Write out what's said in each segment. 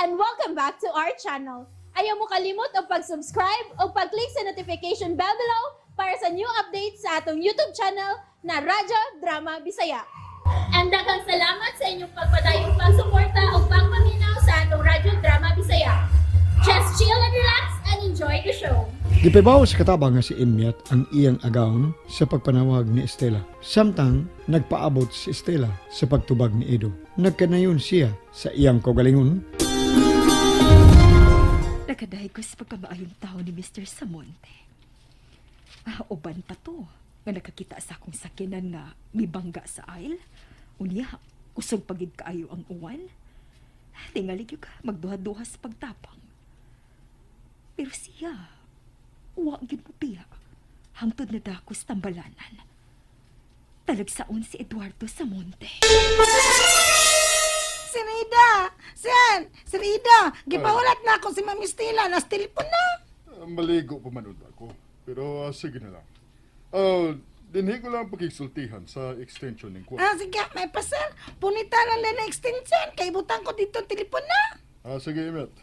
and welcome back to our channel. Ayaw mo kalimot o pag-subscribe o pag-click sa notification bell below para sa new updates sa atong YouTube channel na Radyo Drama Bisaya. And daghang salamat sa inyong pagpadayong pagsuporta o pagpaminaw sa atong Radyo Drama Bisaya. Just chill and relax and enjoy the show. Gipabaw sa katabang nga si Imyat ang iyang agawon sa pagpanawag ni Estela. Samtang nagpaabot si Estela sa pagtubag ni Edo. Nagkanayon siya sa iyang kaugalingon. Nakadahay ko sa pagkamaayong tao ni Mr. Samonte. Uban pa to, nga nakakita sa akong sakinan nga mibangga sa aisle. Unya, usog pagid kaayo ang uwan. Tingali ka, magduha-duha sa pagtapang. Pero siya, wagin mo piya, hangtod na dakos tambalanan. Talagsaon si Eduardo Samonte. Si Rida! Si Rida! Gipahulat na ako si Ma'am Estela. Nas telepon na. Maligo pa man ako. Pero sige na lang. Dinhi ko lang pagkisultihan sa extension ng kuwan. Sige, may pasal. Punita lang lang na extension. Kay butang ko dito telepon na. Sige, Imet.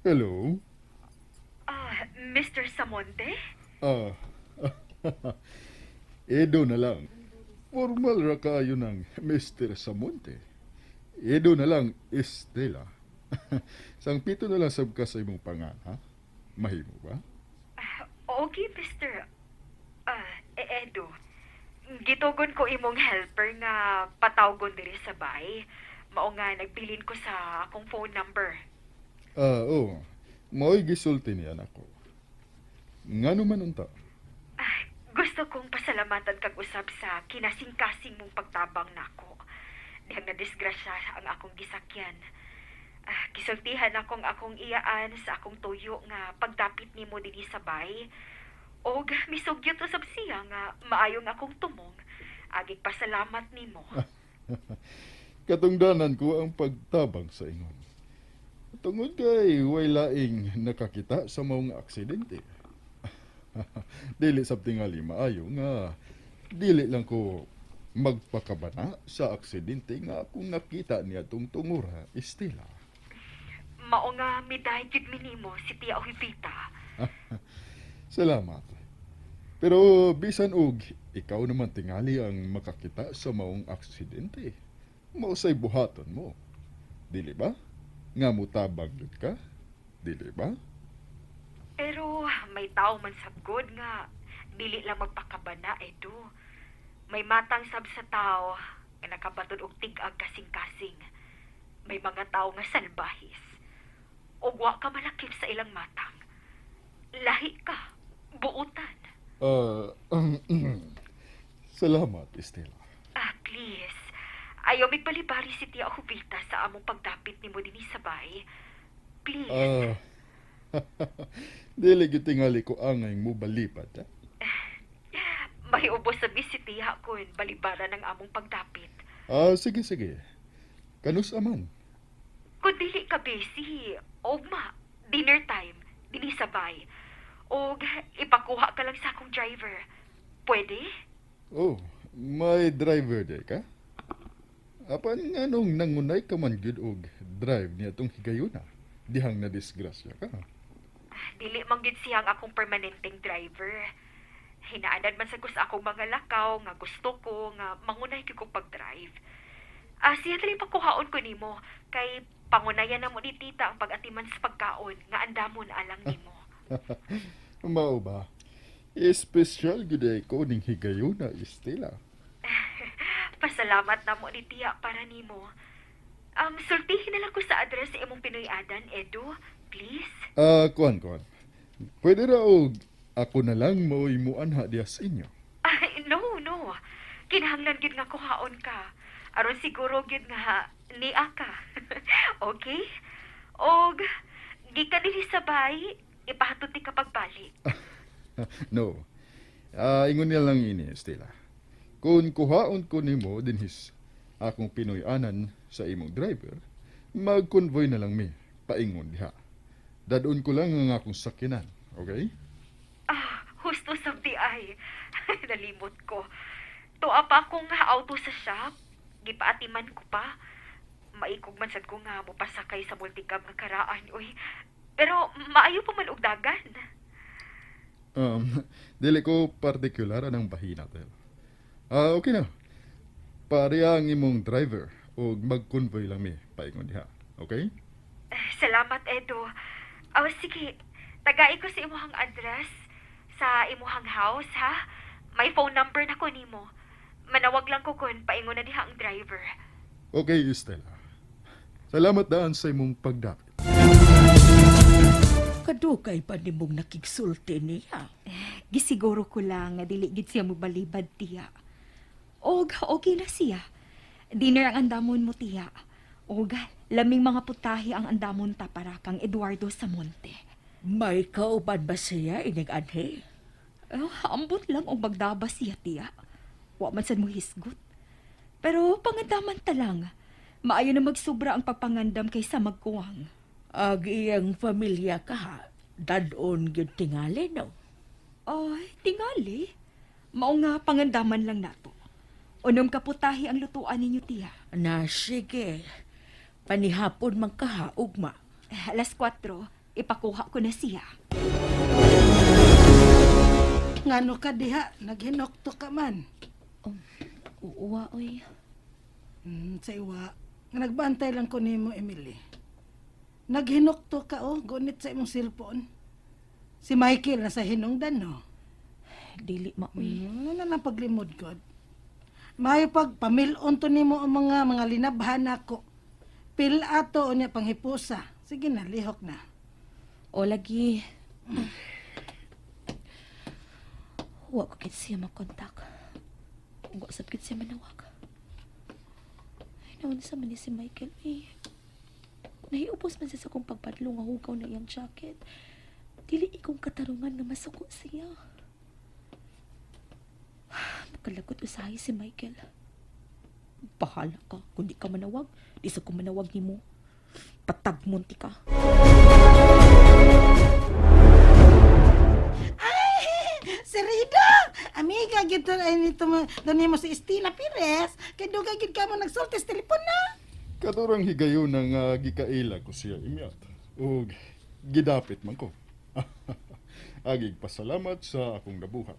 Hello? Mr. Samonte? Edo na lang. Formal ra kayo ng Mr. Samonte. Edo na lang, Estela. Sang pito na lang sabka sa imong pangan, ha? Mahimo ba? Okay, Mr. Edo. Gitugon ko imong helper nga patawgon diri sa bay. Mao nga nagbilin ko sa akong phone number. Oo. Mao'y gisulti niyan ako. Nga naman unta. Gusto kong pasalamatan kag usab sa kinasing-kasing mong pagtabang nako. Dihang na disgrasya ang akong gisakyan. Gisultihan akong iyaan sa akong tuyo nga pagdapit nimo dinhi sa bay. Og misugyot usab siya nga maayong akong tumong. Agig pasalamat nimo. Katungdanan ko ang pagtabang sa ingon. Tungod kay way laing nakakita sa maong aksidente. Dili sab tingali maayo nga dili lang ko magpakabana sa aksidente nga akong nakita niya tong tungura, Estela. Mao nga miday jud minimo si Tia Ohipita. Salamat. Pero bisan og ikaw naman tingali ang makakita sa maong aksidente. Mausay buhaton mo. Dili ba? Nga mutabang yun ka? Dili ba? Pero may tao man sabgod nga dili lang magpakabana Edo. May matang sab sa tao nga nakabaton og tig-ag kasing-kasing. May mga tao nga salbahis. Og wa ka malakip sa ilang matang. Lahi ka, buutan. Salamat, Estela. Please. Ayaw migbalibari si Tia Ohipita sa among pagdapit nimo dinhi sa bay. Please. Dili gyud tingali ko angay mo balipat, ha? May ubos sa bisitiha ko balibara ng among pagdapit. Sige. Kanus aman. Kung dili ka busy, ogma, dinner time, dinhi sa bay. Og ipakuha ka lang sa akong driver. Pwede? Oh, may driver day ka? Apan nga nung nangunay ka man gyud og drive niya tong higayuna. Dihang na disgrasya ka. Dili man gid siyang akong permanenteng driver. Hinaanad man sa akong mga lakaw nga gusto ko nga mangunay ko pag-drive. Siya dali pakuhaon ko nimo kay pangunayan na mo ni tita ang pag-atiman sa pagkaon nga andamon alang nimo. Mao ba? Espesyal gyud ay ko ning higayuna, Estela. Pasalamat na mo ni tiya para nimo. Sultihin na lang ko sa address sa imong Pinoy-adan, Edo. Please? Kuan. Pwede ra og ako na lang mao'y muanha diya sa inyo. No. Kinahanglan gid nga kuhaon ka. Aron siguro gid nga niya ka. Okay? Og gikan dinhi sa bay, ipahatod ti ka pagbalik. No. Ingon niya lang ini, Estela. Kung kuhaon ko nimo dinhis akong Pinoy-anan sa imong driver, mag-convoy na lang mi paingon diha. Dadon ko lang ang akong sakinan, okay? Husto sa ay. Nalimot ko. Tuwa pa akong auto sa shop. Gipaatiman ko pa. Maikog man sad ko nga mo pasakay sa multicab nga karaan, uy. Pero maayo pa man og dagan. Dili ko partikular anang bahina tel. Okay na. Pare ang imong driver o mag-convoy lang mi paingon diha. Okay? Salamat, Edo. Sige, tagay ko sa imuhang address sa imuhang house, ha? May phone number na ko nimo. Manawag lang ko kun paingon na diha ang driver. Okay, Estela. Salamat daan sa imong pagdapit. Kadugay pa ni mong nakigsulti niya. Gisiguro ko lang nga dili gid siya mobalibad tiya. Og okay na siya. Dinner ang andamon mo tiya. Og laming mga putahe ang andamon ta para kang Eduardo Samonte. May kauban ba siya inig-anhe? Ambot lang og magdaba siya tiya. Wa man sad mo hisgot. Pero pangandaman ta lang. Maayo na magsubra ang pagpangandam kaysa magkuwang. Ag iyang pamilya ka ha, dadon gyud tingali no. Ay, tingali. Mao nga pangandaman lang nato. Unom kaputahi ang lutuan ninyo tiya. Na sige, panihapon man kaha ugma. Alas 4, ipakuha ko na siya. Ngano ka diha, naghinokto ka man. Uwa, oy. Sa iwa, nga nagbantay lang ko nimo, Emily. Naghinokto ka gunit sa imong cellphone. Si Michael nasa hinungdan, no? Dili maoy. Ano na lang paglimod, God? May pagpamilon to nimo ang mga linabhan ako. Pil ato o niya panghipusa. Sige na, lihok na. O lagi. Wa ko kit siya makontak. Wa sab kit siya manawag. Ay, naon sa man ni si Michael eh. Nahiupos man siya sa kong pagpadlo nga hugaw na iyang jacket. Dili ikong katarungan nga masuko siya. Makalagot usahay si Michael. Bahala ka. Kung di ka manawag, di sa ko manawag ni mo. Patagmonti ka. Si Rida! Amiga, gito ay nito mo, doon mo si Estina Pires. Kaya dugay gid ka mo nagsulti sa telepon na. Katurang higayon ng gikaila ko siya imyat. O gidapit man ko. Agig pasalamat sa akong nabuhat.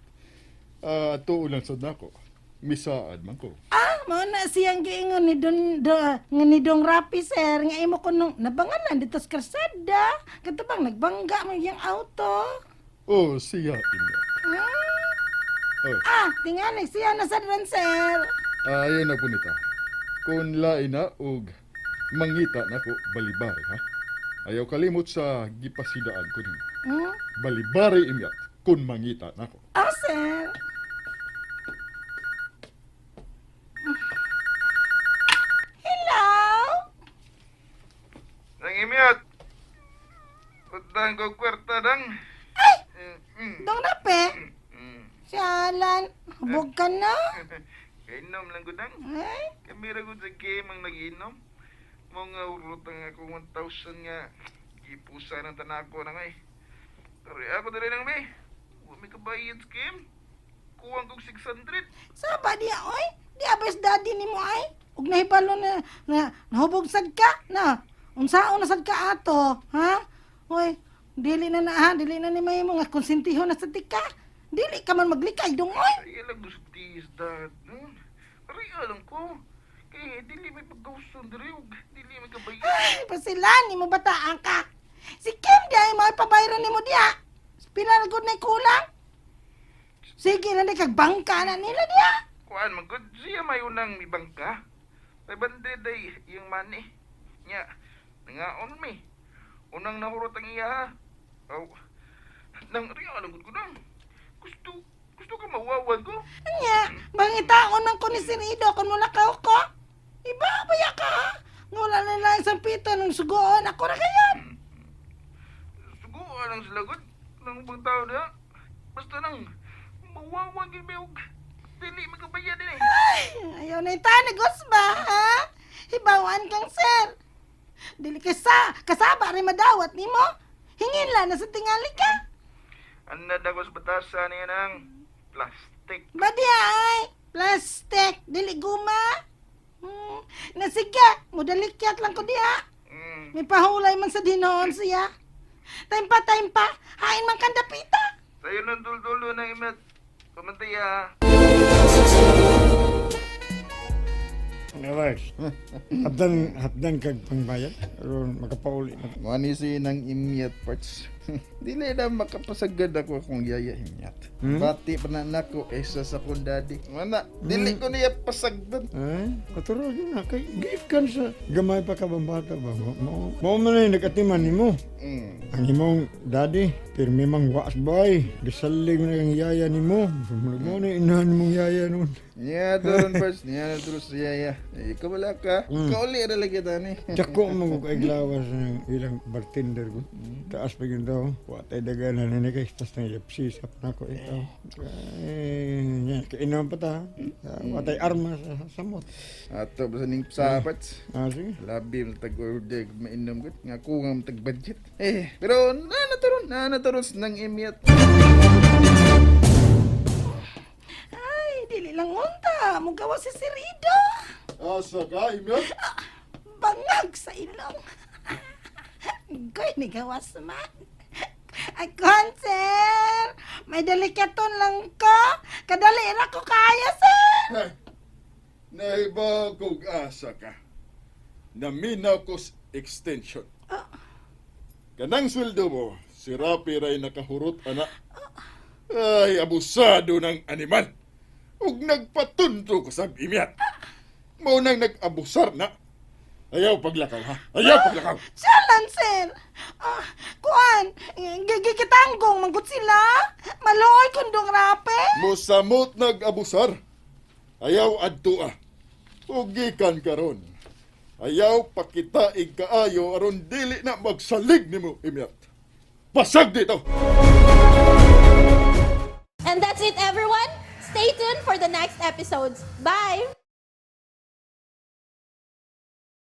Tuo lang sad nako. Misaad man ko. Mao na siyang giingon ni ni Dong Rapi, sir. Nga imo ko nung nabanganan dito sa karsada. Katubang nagbangga mo yung auto. Oh, siya imyat. Tingali, siya na sa doon, sir. Ayan na po nita. Kung lain na og mangita na ko balibari ha. Ayaw kalimot sa gipasidaan ko ninyo. Balibari imyat kung mangita na ko. Sir. Hello? Nang imyat. Utang ko kwarta dang. Dong Rapi? Sialan, hubog ka na. Kainom lang ko dang. Ay, Kamira ko sa game ang nag-inom. Mga urutang ako 1,000 nga. Gipusa ng tanako na ngay. Pero ako na rin ang may. Huwag may kabayad sa game. Kuwang kong 600. saba diya, oy? Di abes daddy ni mo, ay? Ug nahibalo na nahubog sad ka, na? Unsaon na sad ka ato, ha? Oy, dili na ha? Dili na ni may mga konsentiho na sa tika. Dili ka man maglikay dong, oy? Ay, alam gusto tis dad. Aray, alam ko. Kaya dili may pagkauson diri. Dili may kabayad. Ay, pasilan ni mo bataan ka. Si Kim di ay may pabayran ni mo diya. Pinaragod na kulang. Sige na kag bangka na nila diya. Kuan man good siya may unang ibangka. May banded ay yung money. Nya, nangaon mi. Unang nahurot ang iya ha. Nang riya alam ko nang. Gusto ka mawawan ko? Anya, bangitaon man ko ni Sirido kon mula ka ko. Ibabaya ka ha. Ngula na lang isang pito ng sugoon. Ako na kayan. Suguan ang silagot ng ibang tao na. Basta nang mawawan kay Beog. Dili magkabayad din eh. Ay, ayaw na itanigos ba, ha? Hibawan kang sir. Dili kasaba rin madawat ni mo. Hingin lang na sa tingali ka. Anad ako sa batasan niya ng plastic. Badi ay, plastic, dili guma. Na sige, mudalikyat lang ko diha. May pahulay man sa dinoon siya. Time pa, hain man kang dapita. Sa'yo ng duldulo ng imet. Pamantay ah. Relax. Hapdan kag pangbayad aron makapauli na. Manisi ng imyat parts. Dili na makapasagad ako akong yaya imyat. Bati pa na nako isa sa kong daddy. Mana, dili ko niya pasagdan. Ay, katuro yun na kay gikan sa gamay pa ka bata ba. Mo man ay nagatiman nimo. Ang imong daddy, pirmi mang waas boy. Gisalig na ang yaya nimo. Mo na inahan mong yaya nun. Niya doon parts, niya na terus yaya. Ikaw wala ka. Kauli na lagi tani. Tsako mo ko iglawas ng ilang bartender ko. Taas pa yun daw. Watay daganan na kay tas na yapsi sa panako ito. Yan, kainom pa ta. Watay armas sa samot. Ato ba sa ning sa parts? Sige. Labi mo tag-order, mainom ko. Nga ko nga tag-budget. Pero nanataron ng imyat. Ay, dili lang unta. Mugawa si Sirido. Asa ka, imyat? Bangag sa ilong. Goy, ni gawas man. Ay, sir. May delikaton lang ko. Kadali na ko kaya, sir. Naiba kong asa ka. Naminaw ko extension. Kanang sweldo mo, si Rapi ray nakahurot, anak. Ay, abusado ng animal. Ug nagpatunto ko sa imyat. Mo nang nag-abusar na. Ayaw paglakaw, ha? Ayaw paglakaw. Siyalan, sir. Kuan, gigitanggong manggut sila. Maluoy kundong rape. Musamot nag-abusar. Ayaw adtua. Ugikan karon. Ayaw pakita kaayo aron dili na magsalig nimo imyat. Pasag dito. And that's it, everyone. Stay tuned for the next episodes. Bye!